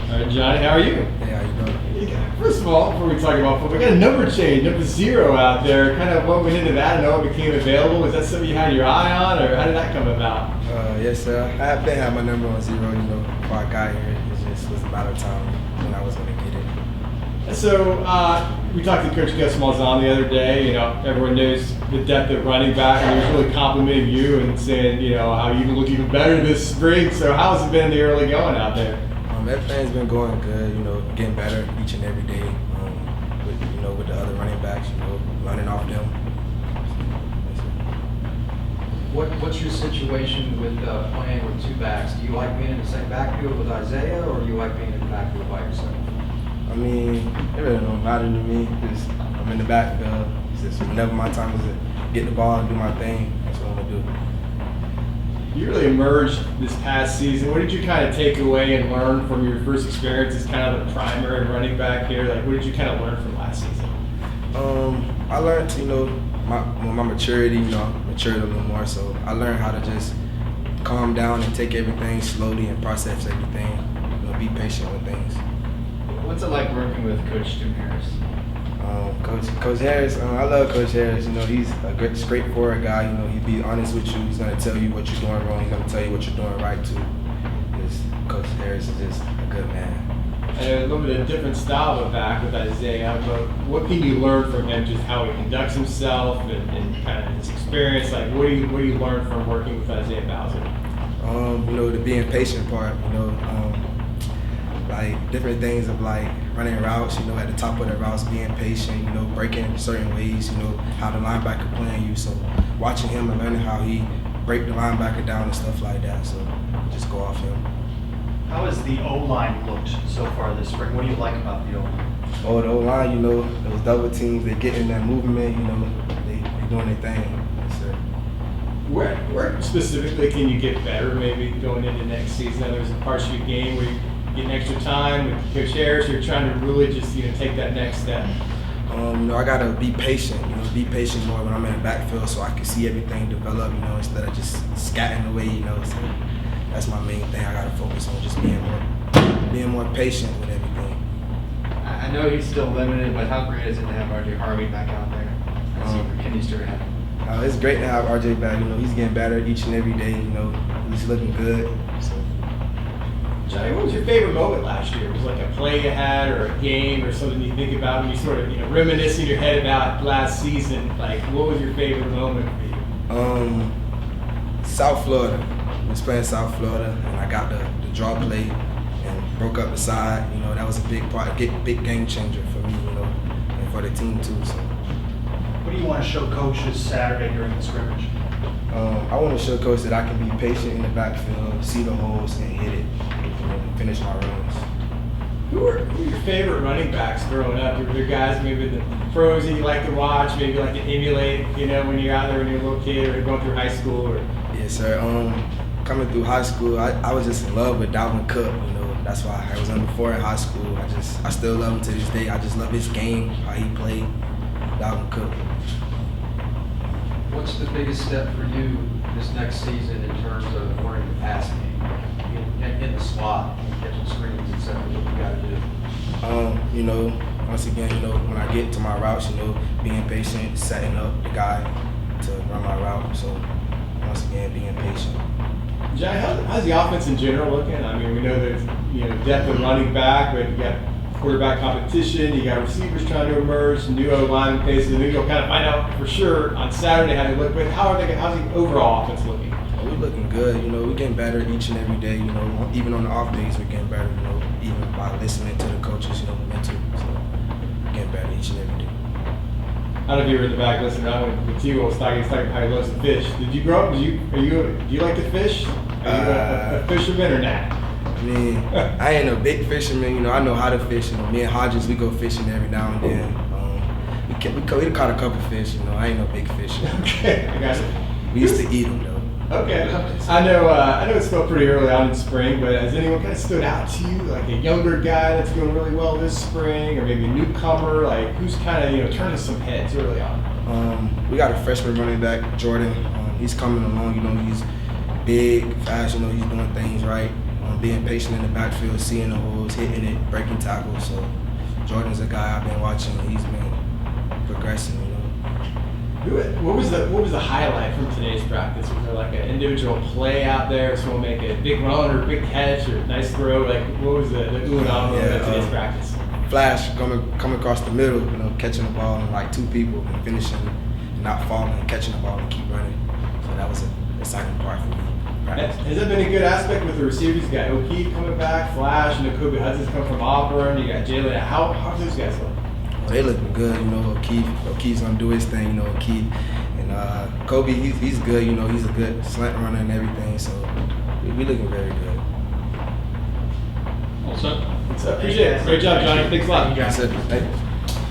All right, Johnny, how are you? Hey, how you doing? First of all, before we talk about football, we got a number change, number 0 out there. Kind of what went into that and how it became available. Was that something you had your eye on, or how did that come about? Yes, sir. I have been had my number on 0, before I got here. It just was about a time when I was going to get it. So, we talked to Coach Gus Malzahn the other day. Everyone knows the depth at running back, and he was really complimenting you and saying, how you look even better this spring. So, how has it been in the early going out there? Everything's been going good, getting better each and every day. With the other running backs, running off them. What's your situation with playing with 2 backs? Do you like being in the same backfield with Isaiah, or do you like being in the backfield by yourself? It really don't matter to me. Just I'm in the backfield. It's just whenever my time is to get the ball and do my thing, that's what I'm gonna do. You really emerged this past season. What did you kind of take away and learn from your first experience as kind of the primary running back here? Like, what did you kind of learn from last season? I learned, my maturity, matured a little more. So I learned how to just calm down and take everything slowly and process everything. Be patient with things. What's it like working with Coach Jim Harris? Coach Harris, I love Coach Harris. He's a great, straightforward guy. He'd be honest with you. He's gonna tell you what you're doing wrong. He's gonna tell you what you're doing right too. Coach Harris is just a good man. And a little bit of a different style of back with Isaiah, but what can you learn from him? Just how he conducts himself and kind of his experience. Like, what do you learn from working with Isaiah Bowser? The being patient part. Like different things of like running routes, at the top of the routes, being patient, breaking certain ways, how the linebacker playing you. So watching him and learning how he break the linebacker down and stuff like that. So just go off him. How has the O-line looked so far this spring? What do you like about the O-line? Oh, the O-line, those double teams, they get in that movement, they doing their thing. Yes, sir. Where specifically can you get better maybe going into next season? There's parts of your game where you getting extra time with Coach Harris, you're trying to really just take that next step? I gotta be patient, be patient more when I'm in the backfield so I can see everything develop, instead of just scatting away, so that's my main thing. I gotta focus on just being more patient with everything. I know he's still limited, but how great is it to have RJ Harvey back out there as he continues to rehab? It's great to have RJ back. He's getting better each and every day. He's looking good. So. Johnny, what was your favorite moment last year? Was it like a play you had or a game or something you think about when you sort of reminisce in your head about last season? Like, what was your favorite moment for you? South Florida. I was playing South Florida, and I got the draw play and broke up the side. That was a big part, big game changer for me, and for the team too. So. What do you want to show Coach this Saturday during the scrimmage? I want to show Coach that I can be patient in the backfield, see the holes, and hit it, and finish my runs. Who are your favorite running backs growing up? Your guys, maybe the pros that you like to watch, maybe you like to emulate, when you're out there when you're a little kid or going through high school? Or... Yes, sir. Coming through high school, I was just in love with Dalvin Cook. That's why I was number 4 in high school. I still love him to this day. I just love his game, how he played. Dalvin Cook. What's the biggest step for you this next season in terms of learning the pass game, in the slot, catching screens, etc.? What you got to do? Once again, when I get to my routes, being patient, setting up the guy to run my route. So once again, being patient. Johnny, how's the offense in general looking? We know there's depth of running back, but you got quarterback competition, you got receivers trying to emerge, new O-line paces. I think you'll kind of find out for sure on Saturday how they look. But how's the overall offense looking? We're looking good. We're getting better each and every day. Even on the off days, we're getting better. Even by listening to the coaches, mental. So we're getting better each and every day. I don't know if you were in the back listening. I went with T-Will talking how he loves to fish. Did you grow up? Do you like to fish? Are you a fisherman or not? I ain't a big fisherman. I know how to fish. Me and Hodges, we go fishing every now and then. We caught a couple fish. I ain't no big fisher. Okay, I got it. We used to eat them though. Okay, I know it's still pretty early on in spring, but has anyone kind of stood out to you, like a younger guy that's doing really well this spring, or maybe a newcomer, like who's kind of turning some heads early on? We got a freshman running back, Jordan. He's coming along. He's big, fast. He's doing things right. being patient in the backfield, seeing the holes, hitting it, breaking tackles. So Jordan's a guy I've been watching. He's been progressing, you know. What was the highlight from today's practice? Was there like an individual play out there, someone make a big run or a big catch or a nice throw? Like what was the ooh and ah moment of today's practice? Flash coming across the middle, you know, catching the ball and like 2 people and finishing, and not falling, catching the ball and keep running. So that was an exciting part for me. Has that been a good aspect with the receivers? You got O'Keefe coming back, Flash, and Kobe Hudson's come from Auburn. You got Jalen. How do those guys look? Well, they looking good, you know. O'Keefe's gonna do his thing, you know. O'Keefe and Kobe, he's good, you know. He's a good slant runner and everything. So we looking very good. Appreciate it. Great job, Johnny. Thanks a lot. That's it. Hey.